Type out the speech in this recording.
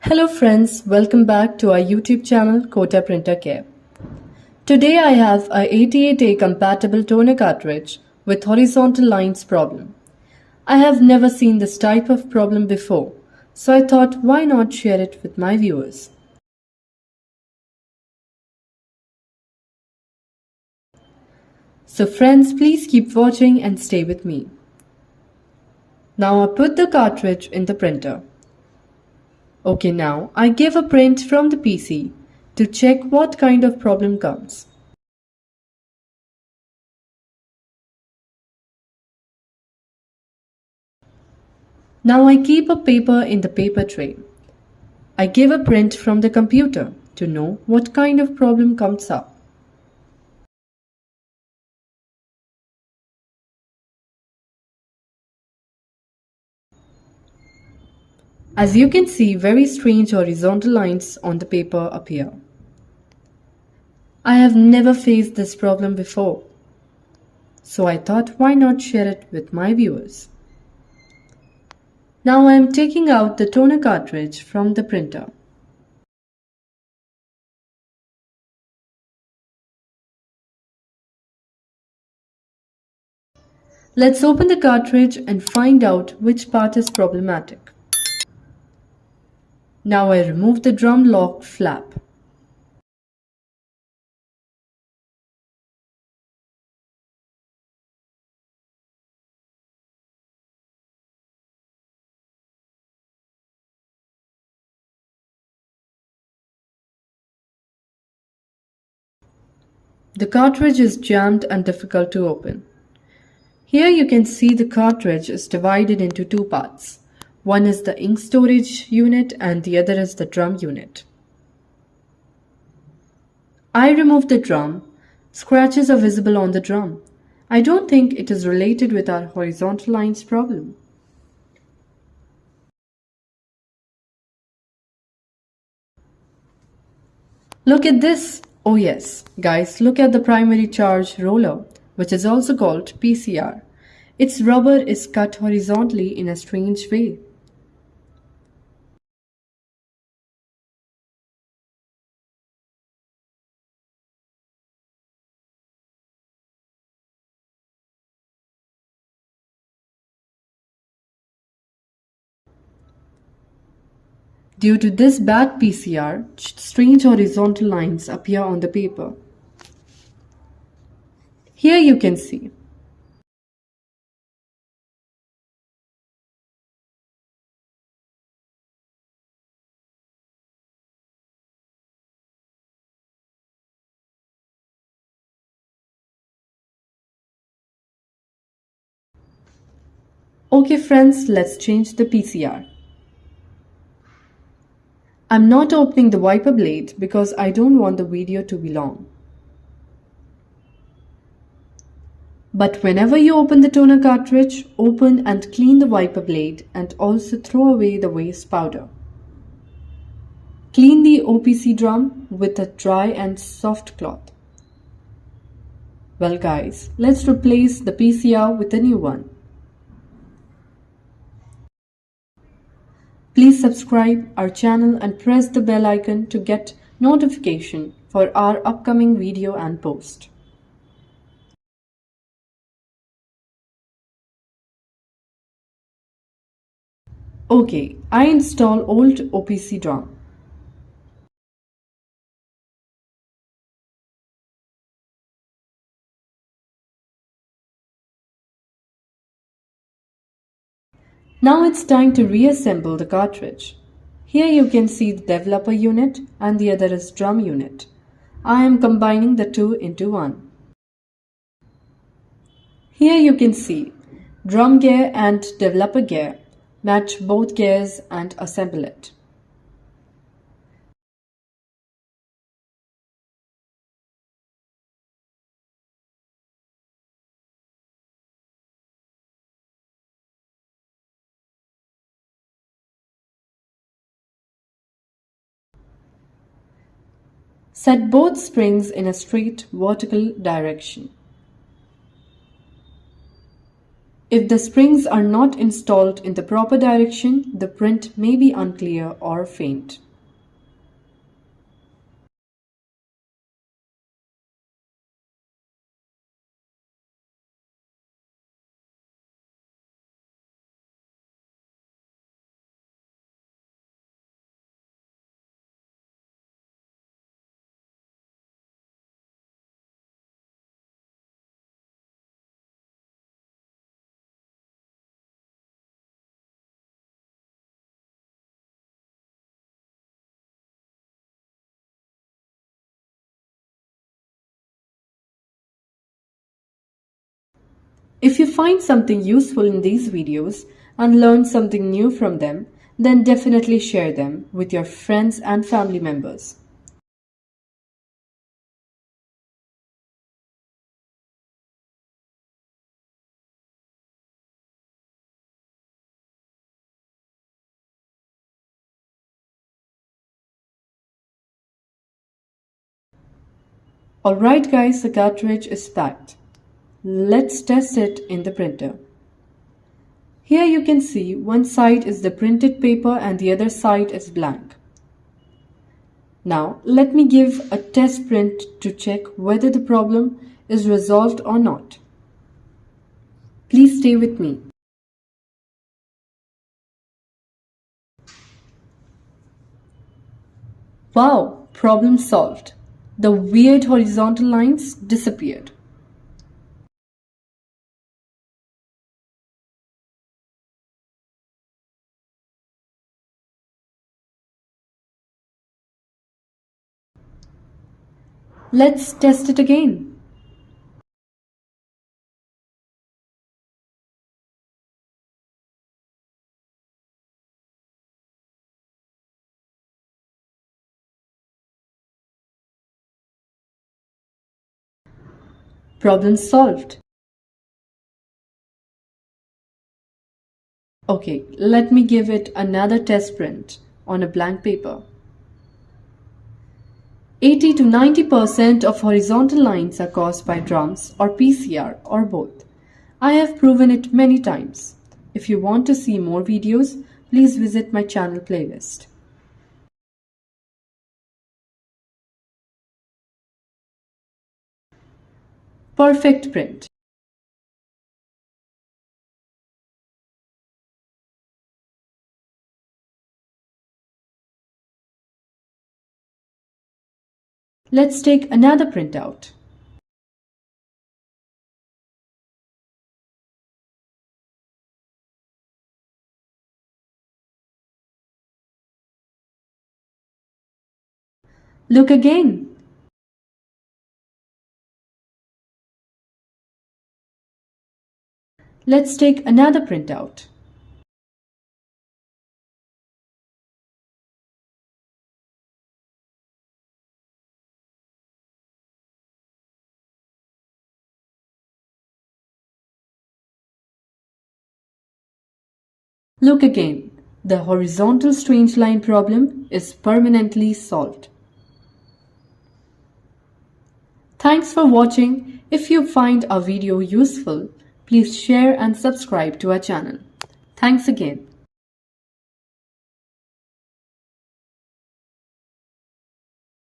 Hello friends, welcome back to our YouTube channel Kota Printer Care. Today I have a 88A compatible toner cartridge with horizontal lines problem. I have never seen this type of problem before, so I thought why not share it with my viewers. So friends, please keep watching and stay with me. Now I put the cartridge in the printer. Okay, now I give a print from the PC to check what kind of problem comes. Now I keep a paper in the paper tray. I give a print from the computer to know what kind of problem comes up. As you can see, very strange horizontal lines on the paper appear. I have never faced this problem before, so I thought why not share it with my viewers. Now I am taking out the toner cartridge from the printer. Let's open the cartridge and find out which part is problematic. Now I remove the drum lock flap. The cartridge is jammed and difficult to open. Here you can see the cartridge is divided into two parts. One is the ink storage unit and the other is the drum unit. I removed the drum. Scratches are visible on the drum. I don't think it is related with our horizontal lines problem. Look at this! Oh yes, guys, look at the primary charge roller, which is also called PCR. Its rubber is cut horizontally in a strange way. Due to this bad PCR, strange horizontal lines appear on the paper. Here you can see. Okay friends, let's change the PCR. I'm not opening the wiper blade because I don't want the video to be long. But whenever you open the toner cartridge, open and clean the wiper blade and also throw away the waste powder. Clean the OPC drum with a dry and soft cloth. Well guys, let's replace the PCR with a new one. Please subscribe our channel and press the bell icon to get notification for our upcoming video and post. Okay, I install old OPC drum. Now it's time to reassemble the cartridge. Here you can see the developer unit and the other is drum unit. I am combining the two into one. Here you can see drum gear and developer gear. Match both gears and assemble it. Set both springs in a straight vertical direction. If the springs are not installed in the proper direction, the print may be unclear or faint. If you find something useful in these videos and learn something new from them, then definitely share them with your friends and family members. Alright guys, the cartridge is packed. Let's test it in the printer. Here you can see one side is the printed paper and the other side is blank. Now let me give a test print to check whether the problem is resolved or not. Please stay with me. Wow, problem solved. The weird horizontal lines disappeared. Let's test it again. Problem solved. Okay, let me give it another test print on a blank paper. 80 to 90% of horizontal lines are caused by drums or PCR or both. I have proven it many times. If you want to see more videos, please visit my channel playlist. Perfect print. Let's take another printout. Look again. Let's take another printout. Look again. The horizontal strange line problem is permanently solved. Thanks for watching. If you find our video useful, please share and subscribe to our channel. Thanks again.